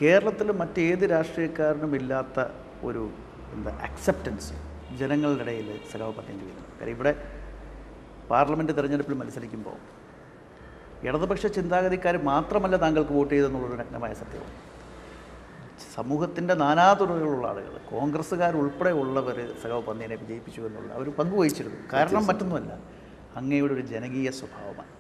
കേരളത്തിൽ മറ്റേത് രാഷ്ട്രീയക്കാരനും ഇല്ലാത്ത ഒരു അക്സെപ്റ്റൻസ് ജനങ്ങളുടെ ഇടയിൽ സഖാവ് പട്ടേൽ ചെയ്യുന്നത്. കാര്യം ഇവിടെ പാർലമെൻറ്റ് തെരഞ്ഞെടുപ്പിൽ മത്സരിക്കുമ്പോൾ ഇടതുപക്ഷ ചിന്താഗതിക്കാർ മാത്രമല്ല താങ്കൾക്ക് വോട്ട് ചെയ്തെന്നുള്ളൊരു നഗ്നമായ സത്യമാണ്. സമൂഹത്തിൻ്റെ നാനാതുറകളുള്ള ആളുകൾ, കോൺഗ്രസ്സുകാർ ഉൾപ്പെടെ ഉള്ളവർ സഖാവ് പന്നീനെ വിജയിപ്പിച്ചു എന്നുള്ള അവർ പങ്കുവഹിച്ചിരുന്നു. കാരണം മറ്റൊന്നുമല്ല, അങ്ങയുടെ ഒരു ജനകീയ സ്വഭാവമാണ്.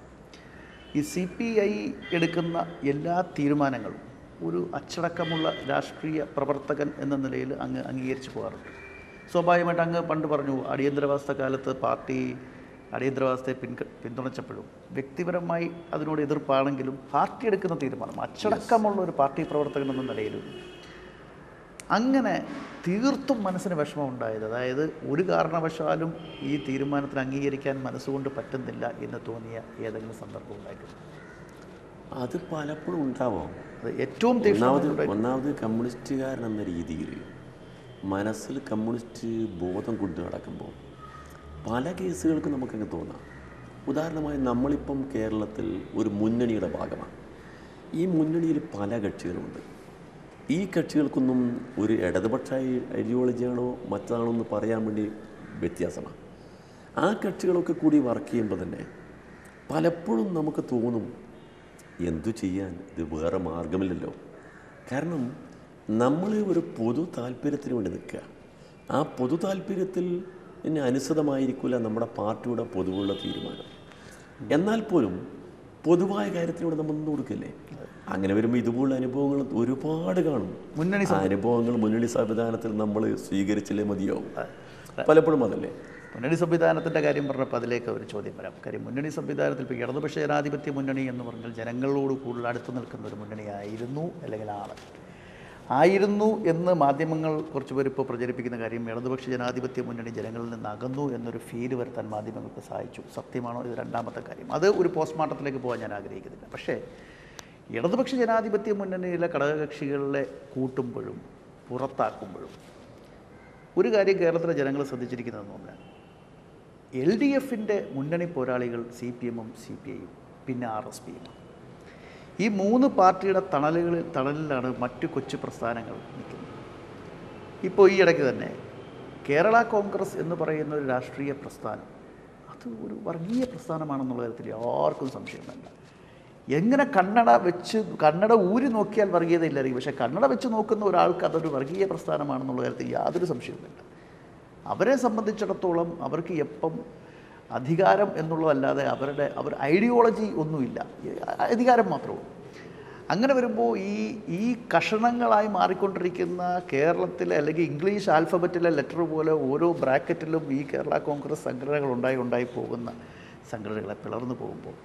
ഈ CPI എടുക്കുന്ന എല്ലാ തീരുമാനങ്ങളും ഒരു അച്ചടക്കമുള്ള രാഷ്ട്രീയ പ്രവർത്തകൻ എന്ന നിലയിൽ അങ്ങ് അംഗീകരിച്ചു പോകാറുണ്ട്. സ്വാഭാവികമായിട്ട് അങ്ങ് പണ്ട് പറഞ്ഞു, അടിയന്തരാവസ്ഥ കാലത്ത് പാർട്ടി അടിയന്തരാവസ്ഥയെ പിന്തുണച്ചപ്പോഴും വ്യക്തിപരമായി അതിനോട് എതിർപ്പാണെങ്കിലും പാർട്ടി എടുക്കുന്ന തീരുമാനം അച്ചടക്കമുള്ള ഒരു പാർട്ടി പ്രവർത്തകൻ എന്ന നിലയിലും അങ്ങനെ തീർത്തും മനസ്സിന് വിഷമമുണ്ടായത്, അതായത് ഒരു കാരണവശാലും ഈ തീരുമാനത്തിന് അംഗീകരിക്കാൻ മനസ്സുകൊണ്ട് പറ്റുന്നില്ല എന്ന് തോന്നിയ ഏതെങ്കിലും സന്ദർഭം ഉണ്ടായിട്ടുണ്ട്? അത് പലപ്പോഴും ഉണ്ടാവാം. അത് ഏറ്റവും ഒന്നാമത് കമ്മ്യൂണിസ്റ്റുകാരൻ എന്ന രീതിയിൽ മനസ്സിൽ കമ്മ്യൂണിസ്റ്റ് ബോധം കൊണ്ടു നടക്കുമ്പോൾ പല കേസുകൾക്കും നമുക്കങ്ങ് തോന്നാം. ഉദാഹരണമായി നമ്മളിപ്പം കേരളത്തിൽ ഒരു മുന്നണിയുടെ ഭാഗമാണ്. ഈ മുന്നണിയിൽ പല കക്ഷികളുണ്ട്. ഈ കക്ഷികൾക്കൊന്നും ഒരു ഇടതുപക്ഷ ഐഡിയോളജിയാണോ മറ്റാണോ എന്ന് പറയാൻ വേണ്ടി വ്യത്യാസമാണ്. ആ കക്ഷികളൊക്കെ കൂടി വർക്ക് ചെയ്യുമ്പോൾ തന്നെ പലപ്പോഴും നമുക്ക് തോന്നും, എന്തു ചെയ്യാൻ, ഇത് വേറെ മാർഗമില്ലല്ലോ. കാരണം നമ്മൾ ഒരു പൊതു താല്പര്യത്തിന് വേണ്ടി നിൽക്കുക. ആ പൊതു താല്പര്യത്തിൽ അനുസൃതമായിരിക്കില്ല നമ്മുടെ പാർട്ടിയുടെ പൊതുവുള്ള തീരുമാനം. എന്നാൽ പോലും പൊതുവായ കാര്യത്തിലൂടെ നമ്മൾ നിന്ന് കൊടുക്കില്ലേ? അങ്ങനെ വരുമ്പോൾ ഇതുപോലുള്ള അനുഭവങ്ങൾ ഒരുപാട് കാണും. അനുഭവങ്ങൾ മുന്നണി സംവിധാനത്തിൽ നമ്മൾ സ്വീകരിച്ചില്ലേ മതിയാവും. പലപ്പോഴും അതല്ലേ. മുന്നണി സംവിധാനത്തിൻ്റെ കാര്യം പറഞ്ഞപ്പോൾ അതിലേക്ക് ഒരു ചോദ്യം വരാം. കാര്യം മുന്നണി സംവിധാനത്തിൽ ഇപ്പോൾ ഇടതുപക്ഷ ജനാധിപത്യ മുന്നണി എന്ന് പറഞ്ഞാൽ ജനങ്ങളോട് കൂടുതൽ അടുത്ത് നിൽക്കുന്ന ഒരു മുന്നണിയായിരുന്നു, അല്ലെങ്കിൽ ആയിരുന്നു എന്ന് മാധ്യമങ്ങൾ കുറച്ച് പേർ ഇപ്പോൾ പ്രചരിപ്പിക്കുന്ന കാര്യം ഇടതുപക്ഷ ജനാധിപത്യ മുന്നണി ജനങ്ങളിൽ നിന്ന് അകന്നു എന്നൊരു ഫീല് വരുത്താൻ മാധ്യമങ്ങൾക്ക് സഹായിച്ചു. സത്യമാണോ? ഇത് രണ്ടാമത്തെ കാര്യം. അത് ഒരു പോസ്റ്റ്മോർട്ടത്തിലേക്ക് പോകാൻ ഞാൻ ആഗ്രഹിക്കുന്നില്ല. പക്ഷേ ഇടതുപക്ഷ ജനാധിപത്യ മുന്നണിയിലെ ഘടകകക്ഷികളെ കൂട്ടുമ്പോഴും പുറത്താക്കുമ്പോഴും ഒരു കാര്യം കേരളത്തിലെ ജനങ്ങൾ ശ്രദ്ധിച്ചിരിക്കുന്നതെന്ന് പറഞ്ഞാൽ LDFിൻ്റെ മുന്നണി പോരാളികൾ CPMഉം CPIയും പിന്നെ RSPയും. ഈ മൂന്ന് പാർട്ടിയുടെ തണലിലാണ് മറ്റു കൊച്ചു പ്രസ്ഥാനങ്ങൾ നിൽക്കുന്നത്. ഇപ്പോൾ ഈ ഇടയ്ക്ക് തന്നെ കേരള കോൺഗ്രസ് എന്ന് പറയുന്ന ഒരു രാഷ്ട്രീയ പ്രസ്ഥാനം അത് ഒരു വർഗീയ പ്രസ്ഥാനമാണെന്നുള്ള കാര്യത്തിൽ ആർക്കും സംശയം വേണ്ട. എങ്ങനെ കണ്ണട ഊരി നോക്കിയാൽ വർഗീയതയില്ലായിരിക്കും, പക്ഷേ കണ്ണട വെച്ച് നോക്കുന്ന ഒരാൾക്ക് അതൊരു വർഗീയ പ്രസ്ഥാനമാണെന്നുള്ള കാര്യത്തിൽ യാതൊരു സംശയവുമില്ല. അവരെ സംബന്ധിച്ചിടത്തോളം അവർക്ക് എപ്പം അധികാരം എന്നുള്ളതല്ലാതെ അവർ ഐഡിയോളജി ഒന്നുമില്ല, അധികാരം മാത്രമേ. അങ്ങനെ വരുമ്പോൾ ഈ കഷണങ്ങളായി മാറിക്കൊണ്ടിരിക്കുന്ന കേരളത്തിലെ അല്ലെങ്കിൽ ഇംഗ്ലീഷ് ആൽഫബറ്റിലെ ലെറ്റർ പോലെ ഓരോ ബ്രാക്കറ്റിലും ഈ കേരള കോൺഗ്രസ് സംഘടനകൾ ഉണ്ടായി പോകുന്ന സംഘടനകളെ പിളർന്നു പോകുമ്പോൾ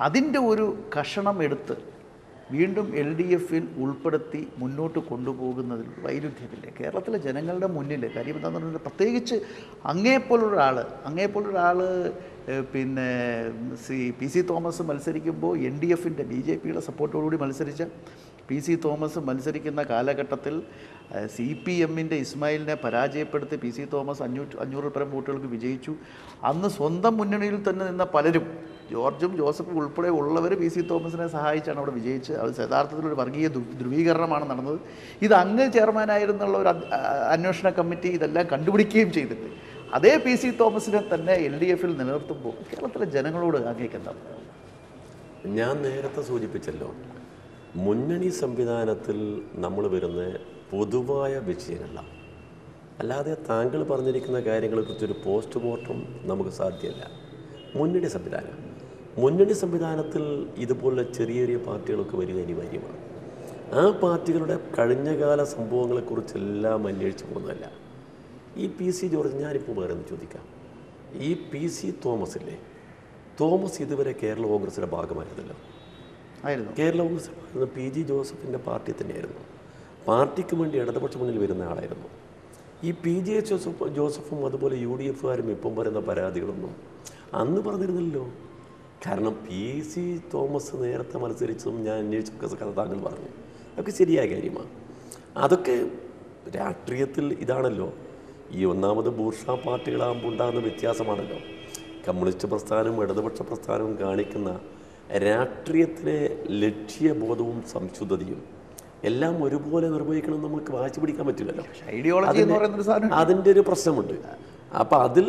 അതിൻ്റെ ഒരു കഷണം എടുത്ത് വീണ്ടും LDFിൽ ഉൾപ്പെടുത്തി മുന്നോട്ട് കൊണ്ടുപോകുന്നതിൽ വൈരുദ്ധ്യമില്ലേ കേരളത്തിലെ ജനങ്ങളുടെ മുന്നിൽ? കാര്യം എന്താണെന്ന് പറഞ്ഞാൽ പ്രത്യേകിച്ച് അങ്ങേപ്പോലൊരാൾ പിന്നെ PC തോമസ് മത്സരിക്കുമ്പോൾ NDFിൻ്റെ BJPയുടെ സപ്പോർട്ടോടുകൂടി മത്സരിച്ച PC തോമസ് മത്സരിക്കുന്ന കാലഘട്ടത്തിൽ CPMൻ്റെ ഇസ്മായിലിനെ പരാജയപ്പെടുത്തി PC തോമസ് 500 പരം വോട്ടുകൾക്ക് വിജയിച്ചു. അന്ന് സ്വന്തം മുന്നണിയിൽ തന്നെ നിന്ന പലരും, ജോർജും ജോസഫും ഉൾപ്പെടെ ഉള്ളവർ PC തോമസിനെ സഹായിച്ചാണ് അവിടെ വിജയിച്ചത്. അത് യഥാർത്ഥത്തിലൊരു വർഗീയ ധ്രുവീകരണമാണ് നടന്നത്. ഇത് അങ്ങ് ചെയർമാനായിരുന്നുള്ള ഒരു അന്വേഷണ കമ്മിറ്റി ഇതെല്ലാം കണ്ടുപിടിക്കുകയും ചെയ്തിട്ട് അതേ PC തോമസിനെ തന്നെ LDFിൽ നിലനിർത്തുമ്പോൾ കേരളത്തിലെ ജനങ്ങളോട് അങ്ങേക്കെന്താ? ഞാൻ നേരത്തെ സൂചിപ്പിച്ചല്ലോ, മുന്നണി സംവിധാനത്തിൽ നമ്മൾ വരുന്ന പൊതുവായ വിഷയങ്ങളാണ്. അല്ലാതെ താങ്കൾ പറഞ്ഞിരിക്കുന്ന കാര്യങ്ങളെക്കുറിച്ചൊരു പോസ്റ്റ്മോർട്ടം നമുക്ക് സാധ്യമല്ല. മുന്നണി സംവിധാനത്തിൽ ഇതുപോലുള്ള ചെറിയ ചെറിയ പാർട്ടികളൊക്കെ വരിക അനിവാര്യമാണ്. ആ പാർട്ടികളുടെ കഴിഞ്ഞകാല സംഭവങ്ങളെക്കുറിച്ചെല്ലാം അന്വേഷിച്ച് പോകുന്നതല്ല. ഈ PC ജോർജ്, ഞാനിപ്പോൾ വേറെ ഒന്ന് ചോദിക്കാം. ഈ PC തോമസ് ഇല്ലേ, തോമസ് ഇതുവരെ കേരള കോൺഗ്രസിൻ്റെ ഭാഗമായിരുന്നല്ലോ. കേരള കോൺഗ്രസ് PG ജോസഫിൻ്റെ പാർട്ടി തന്നെയായിരുന്നു. പാർട്ടിക്ക് വേണ്ടി ഇടതുപക്ഷ മുന്നിൽ വരുന്ന ആളായിരുന്നു. ഈ PG ജോസഫും അതുപോലെ UDFകാരും ഇപ്പം പറയുന്ന പരാതികളൊന്നും അന്ന് പറഞ്ഞിരുന്നല്ലോ. കാരണം PC തോമസ് നേരത്തെ മത്സരിച്ചതും ഞാൻ അന്വേഷിച്ച കഥ താങ്കൾ പറഞ്ഞു, അതൊക്കെ ശരിയായ കാര്യമാണ്. അതൊക്കെ രാഷ്ട്രീയത്തിൽ ഇതാണല്ലോ, ഈ ഒന്നാമത് ബൂർഷാ പാർട്ടികളാകുമ്പോൾ ഉണ്ടാകുന്ന വ്യത്യാസമാണല്ലോ. കമ്മ്യൂണിസ്റ്റ് പ്രസ്ഥാനവും ഇടതുപക്ഷ പ്രസ്ഥാനവും കാണിക്കുന്ന രാഷ്ട്രീയത്തിലെ ലക്ഷ്യബോധവും സംശുദ്ധതയും എല്ലാം ഒരുപോലെ നിർവഹിക്കണം നമുക്ക് വാശി പിടിക്കാൻ പറ്റില്ലല്ലോ. ഐഡിയോളജി എന്ന് പറയുന്നൊരു സാധനം അതിൻ്റെ ഒരു പ്രശ്നമുണ്ട്. അപ്പം അതിൽ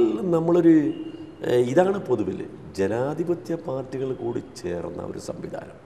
ഇതാണ് പൊതുവിൽ ജനാധിപത്യ പാർട്ടികൾ കൂടി ചേർന്ന ഒരു സംവിധാനം.